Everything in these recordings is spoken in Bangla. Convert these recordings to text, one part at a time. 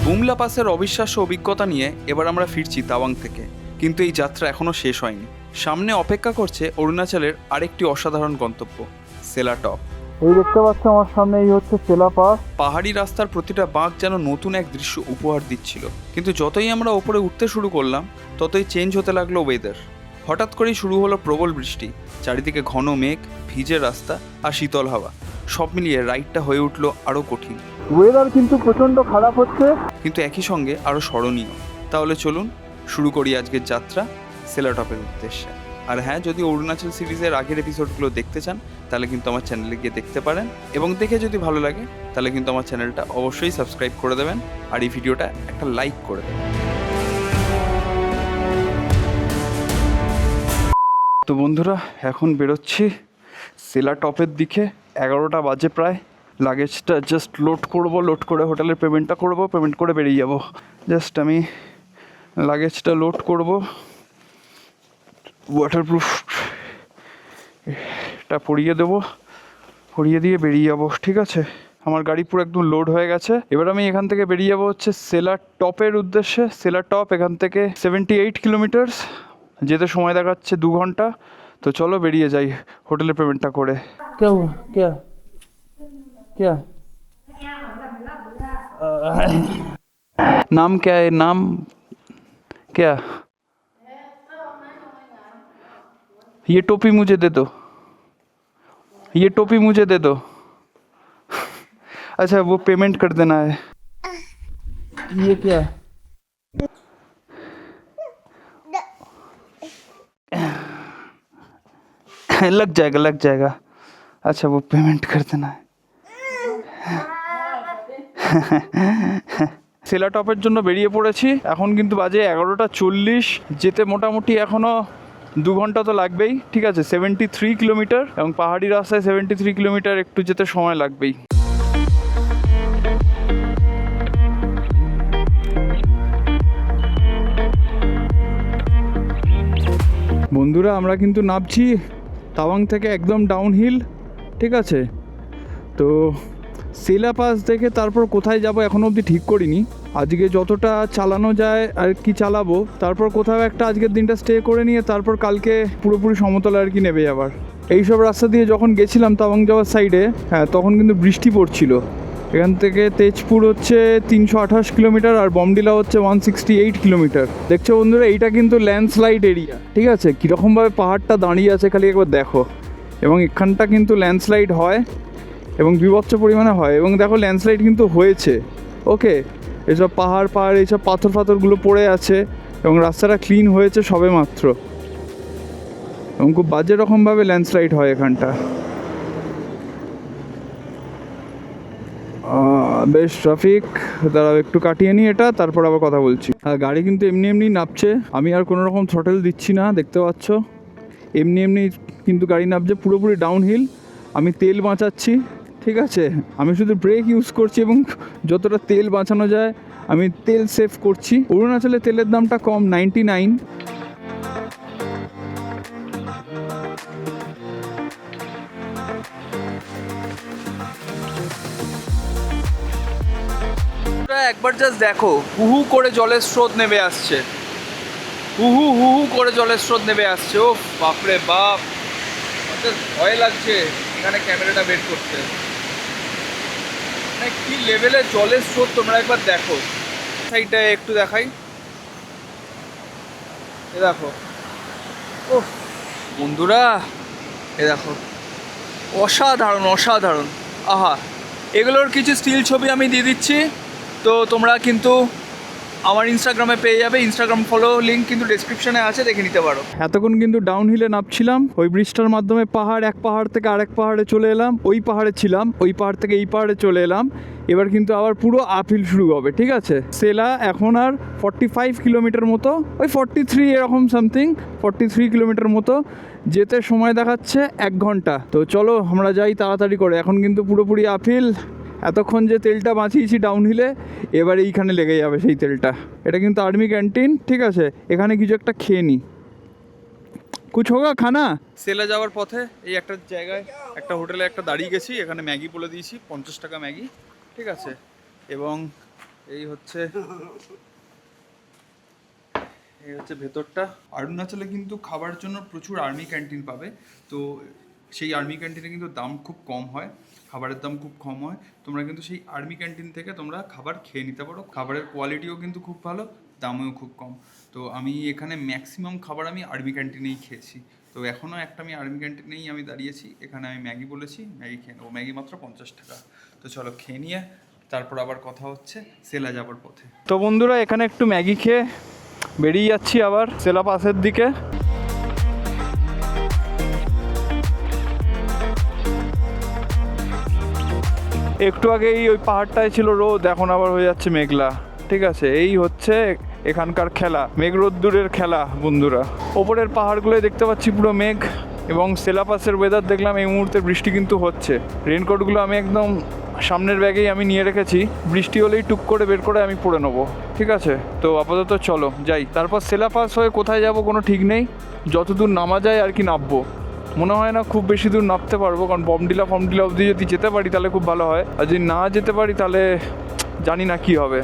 বুমলা পাসের অবিশ্বাস্য অভিজ্ঞতা নিয়ে এবার আমরা ফিরছি তাওয়াং থেকে, কিন্তু এই যাত্রা এখনও শেষ হয়নি। সামনে অপেক্ষা করছে অরুণাচলের আরেকটি অসাধারণ গন্তব্য, সেলা টপ। এই দেখতে পাচ্ছ আমার সামনে, এই হচ্ছে সেলা পাস। পাহাড়ি রাস্তার প্রতিটা বাঁক যেন নতুন এক দৃশ্য উপহার দিচ্ছিল, কিন্তু যতই আমরা ওপরে উঠতে শুরু করলাম ততই চেঞ্জ হতে লাগলো ওয়েদার। হঠাৎ করেই শুরু হলো প্রবল বৃষ্টি, চারিদিকে ঘন মেঘ, ভিজে রাস্তা আর শীতল হাওয়া, সব মিলিয়ে রাইডটা হয়ে উঠলো আরও কঠিন। ওয়েদার কিন্তু প্রচণ্ড খারাপ হচ্ছে, কিন্তু একই সঙ্গে আরও স্মরণীয়। তাহলে চলুন শুরু করি আজকের যাত্রা সেলা টপের উদ্দেশ্যে। আর হ্যাঁ, যদি অরুণাচল সিরিজের আগের এপিসোডগুলো দেখতে চান তাহলে কিন্তু আমার চ্যানেলে গিয়ে দেখতে পারেন, এবং দেখে যদি ভালো লাগে তাহলে কিন্তু আমার চ্যানেলটা অবশ্যই সাবস্ক্রাইব করে দেবেন আর এই ভিডিওটা একটা লাইক করে দেবেন। তো বন্ধুরা, এখন বেরোচ্ছি সেলা টপের দিকে। 11টা বাজে প্রায়। লাগেজটা জাস্ট লোড করে হোটেলের পেমেন্টটা করব, পেমেন্ট করে বেরিয়ে যাব। জাস্ট আমি লাগেজটা লোড করব, ওয়াটারপ্রুফটা পরিয়ে দেবো, পরিয়ে দিয়ে বেরিয়ে যাবো। ঠিক আছে, আমার গাড়ি পুরো একদম লোড হয়ে গেছে। এবার আমি এখান থেকে বেরিয়ে যাবো হচ্ছে সেলা টপের উদ্দেশ্যে। সেলা টপ এখান থেকে 78 কিলোমিটার, যেতে সময় দেখাচ্ছে 2 ঘন্টা। তো চলো বেরিয়ে যাই হোটেলের পেমেন্টটা করে। क्या हुआ? क्या क्या नाम क्या है? नाम क्या? ये टोपी मुझे दे दो, ये टोपी मुझे दे दो। अच्छा, वो पेमेंट कर देना है। ये क्या? लग जाएगा। अच्छा, वो पेमेंट कर देना है। সেলা টপের জন্য বেরিয়ে পড়েছি। এখন কিন্তু বাজে 11:40। যেতে মোটামুটি এখনও 2 ঘন্টা তো লাগবেই। ঠিক আছে, 73 কিলোমিটার, এবং পাহাড়ি রাস্তায় 73 কিলোমিটার একটু যেতে সময় লাগবেই। বন্ধুরা, আমরা কিন্তু নামছি তাওয়াং থেকে একদম ডাউনহিল। ঠিক আছে, তো সেলা পাস দেখে তারপর কোথায় যাব এখনও অবধি ঠিক করিনি। আজকে যতটা চালানো যায় আর কি চালাবো, তারপর কোথাও একটা আজকের দিনটা স্টে করে নিয়ে তারপর কালকে পুরোপুরি সমতলে আর কি নেবে যাবার। এইসব রাস্তা দিয়ে যখন গেছিলাম তাওয়াং যাওয়ার সাইডে, হ্যাঁ, তখন কিন্তু বৃষ্টি পড়ছিল। এখান থেকে তেজপুর হচ্ছে 328 কিলোমিটার আর বমডিলা হচ্ছে 168 কিলোমিটার। দেখছো বন্ধুরা, এইটা কিন্তু ল্যান্ডস্লাইড এরিয়া। ঠিক আছে, কীরকমভাবে পাহাড়টা দাঁড়িয়ে আছে খালি একবার দেখো। এবং এখানটা কিন্তু ল্যান্ডস্লাইড হয় এবং বিভৎস পরিমাণে হয়। এবং দেখো, ল্যান্ডস্লাইড কিন্তু হয়েছে। ওকে, এসব পাহাড় এইসব পাথরগুলো পড়ে আছে এবং রাস্তাটা ক্লিন হয়েছে সবে মাত্র, এবং খুব বাজে রকমভাবে ল্যান্ডস্লাইড হয় এখানটা। বেশ ট্রাফিক, দাঁড়াও একটু কাটিয়ে নিই এটা, তারপর আবার কথা বলছি। আর গাড়ি কিন্তু এমনি নামছে, আমি আর কোনো রকম থ্রটেল দিচ্ছি না, দেখতে পাচ্ছ এমনি কিন্তু গাড়ি নামছে পুরোপুরি ডাউনহিল। আমি তেল বাঁচাচ্ছি। ঠিক আছে, আমি শুধু ব্রেক ইউজ করছি এবং যতটা তেল বাঁচানো যায় আমি তেল সেভ করছি। অরুণাচলে তেলের দামটা কম, 99। একবার জাস্ট দেখো, হুহু করে জলের স্রোত নেমে আসছে, হুহু করে জলের স্রোত নেমে আসছে। ও বাপরে বাপ, ভয় লাগছে এখানে ক্যামেরাটা বের করতে। মানে কি লেভেলের জলের স্রোত তোমরা একবার দেখো। সাইডটা একটু দেখাই, এ দেখো। ও বন্ধুরা, এ দেখো, অসাধারণ। আহা, এগুলোর কিছু স্টিল ছবি আমি দিয়ে দিচ্ছি, তো তোমরা কিন্তু আমার ইনস্টাগ্রামে পেয়ে যাবে। ইনস্টাগ্রাম ফলো লিঙ্ক কিন্তু ডেসক্রিপশনে আছে, দেখে নিতে পারো। এতক্ষণ কিন্তু ডাউনহিলে নামছিলাম ওই ব্রিজটার মাধ্যমে। এক পাহাড় থেকে আরেক পাহাড়ে চলে এলাম। ওই পাহাড়ে ছিলাম, ওই পাহাড় থেকে এই পাহাড়ে চলে এলাম। এবার কিন্তু আবার পুরো আপহিল শুরু হবে। ঠিক আছে, সেলা এখন আর 45 কিলোমিটার মতো, ওই 43 এরকম সামথিং, 43 কিলোমিটার মতো যেতে সময় দেখাচ্ছে 1 ঘন্টা। তো চলো আমরা যাই তাড়াতাড়ি করে। এখন কিন্তু পুরোপুরি আপহিল। এতক্ষণ যে তেলটা বাঁচিয়েছি ডাউনহিলে, এবার এইখানে লেগে যাবে সেই তেলটা। এটা কিন্তু আর্মি ক্যান্টিন। ঠিক আছে, এখানে কিছু একটা খেয়ে নিই। কুছ হোগা খানা। সেলা যাওয়ার পথে এই একটা জায়গায় একটা হোটেলে দাঁড়িয়ে গেছি। এখানে ম্যাগি বলে দিয়েছি, 50 টাকা ম্যাগি। ঠিক আছে, এবং এই হচ্ছে ভেতরটা। অরুণাচলে কিন্তু খাবার জন্য প্রচুর আর্মি ক্যান্টিন পাবে। তো সেই আর্মি ক্যান্টিনে কিন্তু দাম খুব কম হয়, খাবারের দাম খুব কম হয়। তোমরা কিন্তু সেই আর্মি ক্যান্টিন থেকে তোমরা খাবার খেয়ে নিতে পারো। খাবারের কোয়ালিটিও কিন্তু খুব ভালো, দামও খুব কম। তো আমি এখানে ম্যাক্সিমাম খাবার আমি আর্মি ক্যান্টিনেই খেয়েছি। তো এখনও একটা আমি আর্মি ক্যান্টিনেই আমি দাঁড়িয়েছি। এখানে আমি ম্যাগি বলেছি, ম্যাগি খেয়ে নেবো। ম্যাগি মাত্র 50 টাকা। তো চলো খেয়ে নিয়ে তারপর আবার কথা হচ্ছে সেলা যাবার পথে। তো বন্ধুরা এখানে একটু ম্যাগি খেয়ে বেরিয়ে যাচ্ছি আবার সেলা পাসের দিকে। একটু আগেই ওই পাহাড়টায় ছিল রোদ, এখন আবার হয়ে যাচ্ছে মেঘলা। ঠিক আছে, এই হচ্ছে এখানকার খেলা, মেঘ রোদ্দুরের খেলা বন্ধুরা। ওপরের পাহাড়গুলোয় দেখতে পাচ্ছি পুরো মেঘ, এবং সেলা পাসের ওয়েদার দেখলাম এই মুহূর্তে বৃষ্টি কিন্তু হচ্ছে। রেনকোটগুলো আমি একদম সামনের ব্যাগেই আমি নিয়ে রেখেছি, বৃষ্টি হলেই টুক করে বের করে আমি পরে নেবো। ঠিক আছে, তো আপাতত চলো যাই। তারপর সেলা পাস হয়ে কোথায় যাব কোনো ঠিক নেই, যতদূর নামা যায় আর কি নামবো। মনে হয় না খুব বেশি দূর নামতে পারবো, কারণ বমডিলা অবধি যদি যেতে পারি তাহলে খুব ভালো হয়, আর যদি না যেতে পারি তাহলে জানি না কি হবে।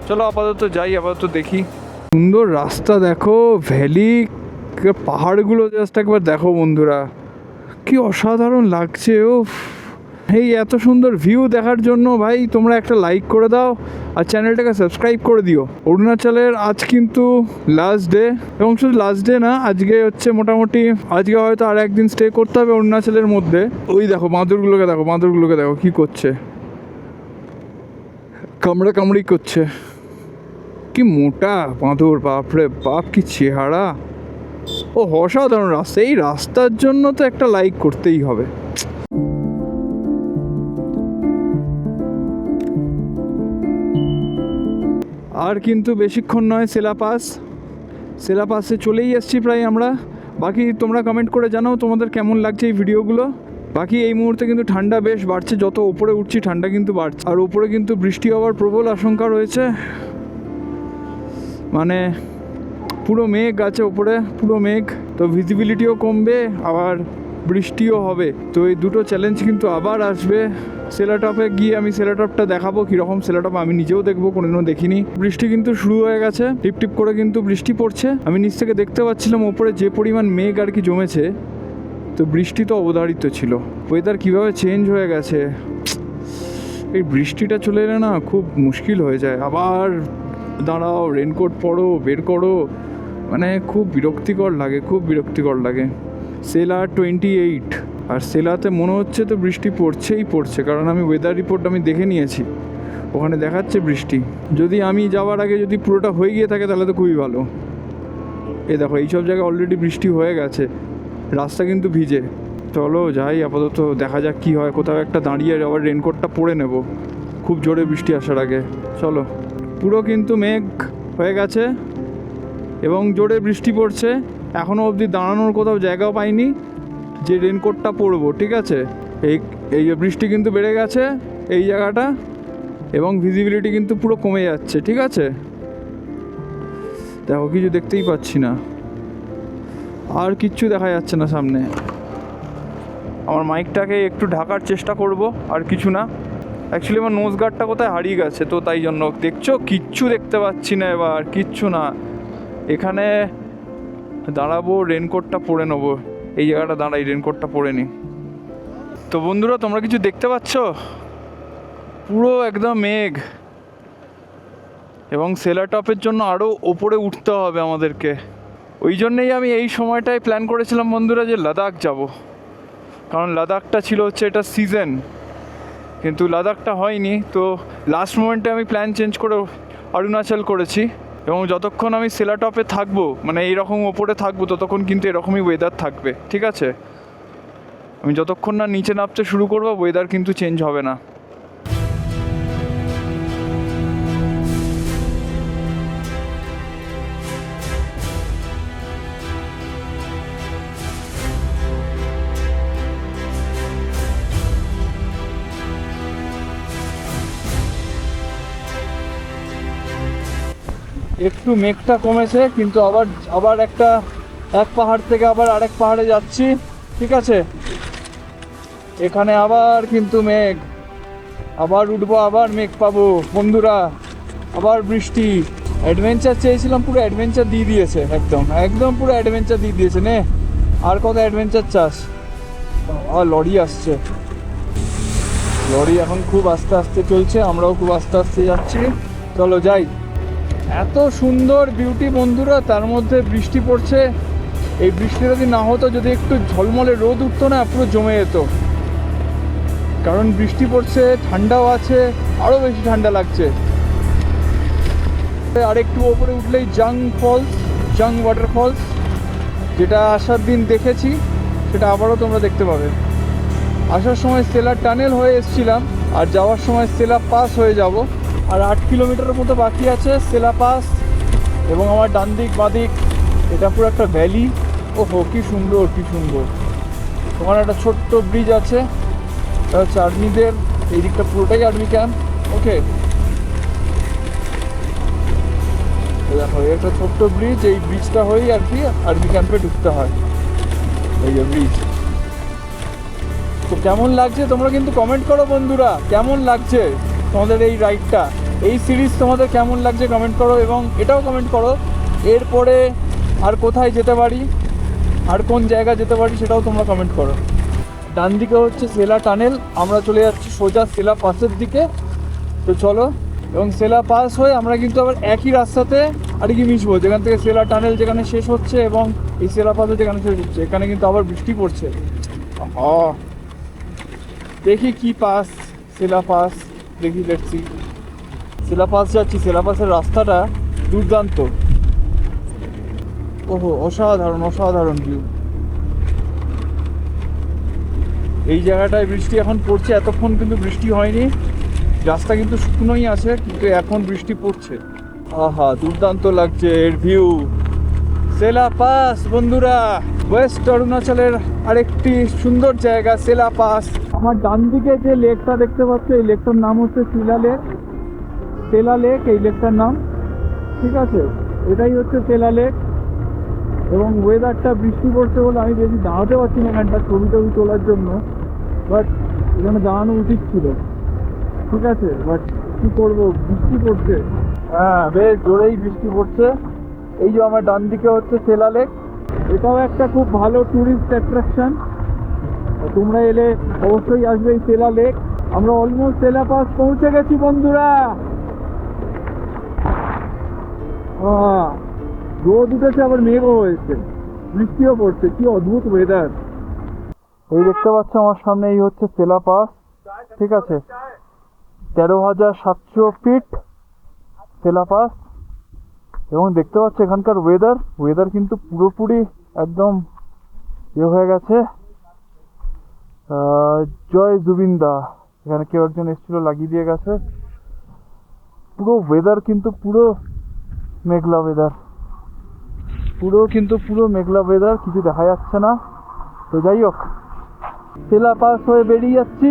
চলো আপাতত যাই, আপাতত দেখি। সুন্দর রাস্তা দেখো, ভ্যালি, পাহাড়গুলো জাস্ট একবার দেখো বন্ধুরা, কি অসাধারণ লাগছে। ও এই এত সুন্দর ভিউ দেখার জন্য ভাই তোমরা একটা লাইক করে দাও আর চ্যানেলটাকে সাবস্ক্রাইব করে দিও। অরুণাচলের আজ কিন্তু লাস্ট ডে, এবং শুধু লাস্ট ডে না, আজকে হচ্ছে মোটামুটি আজকে হয়তো আর একদিন স্টে করতে হবে অরুণাচলের মধ্যে। ওই দেখো বাঁদরগুলোকে দেখো, বাঁদরগুলোকে দেখো কী করছে, কামড়ি করছে। কি মোটা বাঁদর, বাপরে বাপ, কি চেহারা। ও অসাধারণ রাস্তা, এই রাস্তার জন্য তো একটা লাইক করতেই হবে। আর কিন্তু বেশিক্ষণ নয় সেলা পাসে চলেই এসছি প্রায় আমরা। বাকি তোমরা কমেন্ট করে জানাও তোমাদের কেমন লাগছে এই ভিডিওগুলো। বাকি এই মুহূর্তে কিন্তু ঠান্ডা বেশ বাড়ছে, যত ওপরে উঠছি ঠান্ডা কিন্তু বাড়ছে। আর ওপরে কিন্তু বৃষ্টি হওয়ার প্রবল আশঙ্কা রয়েছে, মানে পুরো মেঘ আছে ওপরে, পুরো মেঘ। তো ভিজিবিলিটিও কমবে, আবার বৃষ্টিও হবে। তো এই দুটো চ্যালেঞ্জ কিন্তু আবার আসবে। সেলাটপে গিয়ে আমি সেলাটপটা দেখাবো কীরকম সেলাটপ, আমি নিজেও দেখবো, কোনোদিনও দেখিনি। বৃষ্টি কিন্তু শুরু হয়ে গেছে, টিপ টিপ করে কিন্তু বৃষ্টি পড়ছে। আমি নিচ থেকে দেখতে পাচ্ছিলাম ওপরে যে পরিমাণ মেঘ আর কি জমেছে, তো বৃষ্টি তো অবধারিত ছিল। ওয়েদার কীভাবে চেঞ্জ হয়ে গেছে, এই বৃষ্টিটা চলে এলে না খুব মুশকিল হয়ে যায়। আবার দাঁড়াও, রেনকোট পরো, বের করো, মানে খুব বিরক্তিকর লাগে, খুব বিরক্তিকর লাগে। সেলা 28, আর সেলাতে মনে হচ্ছে তো বৃষ্টি পড়ছে, কারণ আমি ওয়েদার রিপোর্ট আমি দেখে নিয়েছি, ওখানে দেখাচ্ছে বৃষ্টি। যদি আমি যাওয়ার আগে যদি পুরোটা হয়ে গিয়ে থাকে তাহলে তো খুবই ভালো। এই দেখো এইসব জায়গায় অলরেডি বৃষ্টি হয়ে গেছে, রাস্তা কিন্তু ভিজে। চলো যাই, আপাতত দেখা যাক কী হয়। কোথাও একটা দাঁড়িয়ে আবার রেনকোটটা পরে নেব খুব জোরে বৃষ্টি আসার আগে। চলো, পুরো কিন্তু মেঘ হয়ে গেছে এবং জোরে বৃষ্টি পড়ছে। এখনও অবধি দাঁড়ানোর কোথাও জায়গাও পাইনি যে রেনকোটটা পরবো। ঠিক আছে, এই যে বৃষ্টি কিন্তু বেড়ে গেছে এই জায়গাটা, এবং ভিজিবিলিটি কিন্তু পুরো কমে যাচ্ছে। ঠিক আছে, দেখো কিছু দেখতেই পাচ্ছি না, আর কিচ্ছু দেখা যাচ্ছে না সামনে। আমার মাইকটাকে একটু ঢাকার চেষ্টা করব, আর কিছু না। অ্যাকচুয়ালি আমার নোজ গার্ডটা কোথায় হারিয়ে গেছে, তো তাই জন্য দেখছো কিচ্ছু দেখতে পাচ্ছি না, এবার কিচ্ছু না। এখানে দাঁড়াবো, রেনকোটটা পরে নেবো, এই জায়গাটা দাঁড়াই, রেনকোটটা পরে নিই। তো বন্ধুরা তোমরা কিছু দেখতে পাচ্ছ, পুরো একদম মেঘ, এবং সেলাটপের জন্য আরও ওপরে উঠতে হবে আমাদেরকে। ওই জন্যেই আমি এই সময়টায় প্ল্যান করেছিলাম বন্ধুরা যে লাদাখ যাব, কারণ লাদাখটা ছিল হচ্ছে এটা সিজন, কিন্তু লাদাখটা হয়নি। তো লাস্ট মোমেন্টে আমি প্ল্যান চেঞ্জ করে অরুণাচল করেছি, এবং যতক্ষণ আমি সেলাটপে থাকবো, মানে এইরকম ওপরে থাকবো, ততক্ষণ কিন্তু এরকমই ওয়েদার থাকবে। ঠিক আছে, আমি যতক্ষণ না নিচে নামতে শুরু করবো ওয়েদার কিন্তু চেঞ্জ হবে না। একটু মেঘটা কমেছে, কিন্তু আবার এক পাহাড় থেকে আবার আরেক পাহাড়ে যাচ্ছি। ঠিক আছে, এখানে আবার কিন্তু মেঘ, আবার উঠবো, আবার মেঘ পাবো বন্ধুরা। আবার বৃষ্টি। অ্যাডভেঞ্চার চেয়েছিলাম, পুরো অ্যাডভেঞ্চার দিয়ে দিয়েছে, একদম একদম পুরো অ্যাডভেঞ্চার দিয়ে দিয়েছে। নে আর কত অ্যাডভেঞ্চার চাস? আর লরি আসছে, লরি এখন খুব আস্তে আস্তে চলছে, আমরাও খুব আস্তে আস্তে যাচ্ছি। চলো যাই। এত সুন্দর বিউটি বন্ধুরা, তার মধ্যে বৃষ্টি পড়ছে। এই বৃষ্টি যদি না হতো, যদি একটু ঝলমলে রোদ উঠতো না, পুরো জমে যেত। কারণ বৃষ্টি পড়ছে, ঠান্ডাও আছে, আরও বেশি ঠান্ডা লাগছে। আর একটু ওপরে উঠলেই জাং ফলস, জাং ওয়াটারফলস, যেটা আসার দিন দেখেছি, সেটা আবারও তোমরা দেখতে পাবে। আসার সময় সেলার টানেল হয়ে এসেছিলাম, আর যাওয়ার সময় সেলা পাস হয়ে যাব। আর 8 কিলোমিটারের মতো বাকি আছে সেলা পাস। এবং আমার ডান দিক বাঁ দিক এটা পুরো একটা ভ্যালি। ওহো, কি সুন্দর, কি সুন্দর। তোমার একটা ছোট্ট ব্রিজ আছে, এটা হচ্ছে আর্মিদের, এই দিকটা পুরোটাই আর্মি ক্যাম্প। ওকে, দেখো একটা ছোট্ট ব্রিজ, এই ব্রিজটা হয়েই আর কি আর্মি ক্যাম্পে ঢুকতে হয়। এই যে ব্রিজ। তো কেমন লাগছে তোমরা কিন্তু কমেন্ট করো বন্ধুরা, কেমন লাগছে তোমাদের এই রাইডটা, এই সিরিজ তোমাদের কেমন লাগছে কমেন্ট করো। এবং এটাও কমেন্ট করো এরপরে আর কোথায় যেতে পারি, আর কোন জায়গা যেতে পারি, সেটাও তোমরা কমেন্ট করো। ডান দিকে হচ্ছে সেলা টানেল, আমরা চলে যাচ্ছি সোজা সেলা পাসের দিকে। তো চলো, এবং সেলা পাস হয়ে আমরা কিন্তু আবার একই রাস্তাতে আর কি মিশবো, যেখান থেকে সেলা টানেল যেখানে শেষ হচ্ছে এবং এই সেলা পাসও যেখানে শেষ হচ্ছে। এখানে কিন্তু আবার বৃষ্টি পড়ছে। দেখি কি পাস, সেলা পাস, দেখি দেখছি। সেলা পাস যাচ্ছি, সেলা পাসের রাস্তাটা দুর্দান্ত। ওহো, অসাধারণ অসাধারণ ভিউ। এই জায়গাটায় বৃষ্টি এখন পড়ছে, এতক্ষণ কিন্তু বৃষ্টি হয়নি, রাস্তা কিন্তু শুকনোই আছে, কিন্তু এখন বৃষ্টি পড়ছে। আহা, দুর্দান্ত লাগছে এর ভিউ। সেলা পাস বন্ধুরা, ওয়েস্ট অরুণাচলের আরেকটি সুন্দর জায়গা সেলা পাস। আমার ডান দিকে যে লেকটা দেখতে পাচ্ছ, এই লেকটার নাম হচ্ছে শিলা লেক, সেলা লেক এই লেকটার নাম। ঠিক আছে, এটাই হচ্ছে সেলা লেক। এবং ওয়েদারটা বৃষ্টি পড়ছে বলে আমি বেশি দাঁড়াতে পারছি না এখানটা ছবি টবি তোলার জন্য, বাট এখানে দাঁড়ানো উচিত ছিল। ঠিক আছে, বাট কী করবো, বৃষ্টি পড়ছে। হ্যাঁ, বেশ জোরেই বৃষ্টি পড়ছে। এই যে আমার ডান দিকে হচ্ছে সেলা লেক, এটাও একটা খুব ভালো ট্যুরিস্ট অ্যাট্রাকশন। তোমরা এলে অবশ্যই আসবে এই সেলা লেক। আমরা অলমোস্ট সেলা পাস পৌঁছে গেছি বন্ধুরা। রোদ উঠেছে, আবার মেঘও হয়েছে, বৃষ্টিও পড়ছে, কি অদ্ভুত ওয়েদার। এই দেখতে পাচ্ছ আমার সামনে, এই হচ্ছে সেলা পাস। ঠিক আছে, 13,700 ফিট সেলা পাস। এবং দেখতে পাচ্ছ এখানকার ওয়েদার কিন্তু পুরোপুরি একদম হয়ে গেছে। জয় জুবিনদা, এখানে কেউ একজন এসেছিল, লাগিয়ে দিয়ে গেছে। পুরো ওয়েদার কিন্তু পুরো মেঘলা ওয়েদার, পুরো মেঘলা ওয়েদার, কিছু দেখা যাচ্ছে না। তো যাই হোক, সেলা পাস হয়ে বেরিয়ে যাচ্ছি।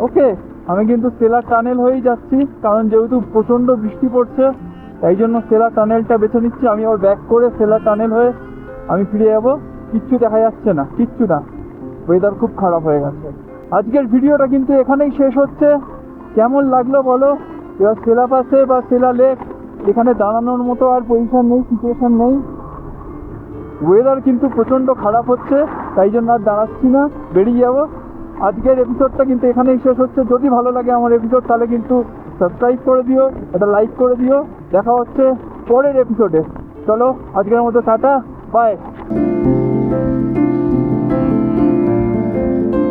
ওকে, আমি কিন্তু সেলা টানেল হয়েই যাচ্ছি, কারণ যেহেতু প্রচণ্ড বৃষ্টি পড়ছে, তাই জন্য সেলা টানেলটা বেছে নিচ্ছি। আমি আবার ব্যাক করে সেলা টানেল হয়ে আমি ফিরে যাবো। কিচ্ছু দেখা যাচ্ছে না, কিচ্ছু না, ওয়েদার খুব খারাপ হয়ে গেছে। আজকের ভিডিওটা কিন্তু এখানেই শেষ হচ্ছে। কেমন লাগলো বলো। এবার সেলা পাসে বা সেলা লেক, এখানে দাঁড়ানোর মতো আর পজিশন নেই, সিচুয়েশন নেই। ওয়েদার কিন্তু প্রচণ্ড খারাপ হচ্ছে, তাই জন্য আর দাঁড়াচ্ছি না, বেরিয়ে যাবো। আজকের এপিসোডটা কিন্তু এখানেই শেষ হচ্ছে। যদি ভালো লাগে আমার এপিসোড, তাহলে কিন্তু সাবস্ক্রাইব করে দিও, এটা লাইক করে দিও। দেখা হচ্ছে পরের এপিসোডে। চলো, আজকের মতো টাটা, বাই।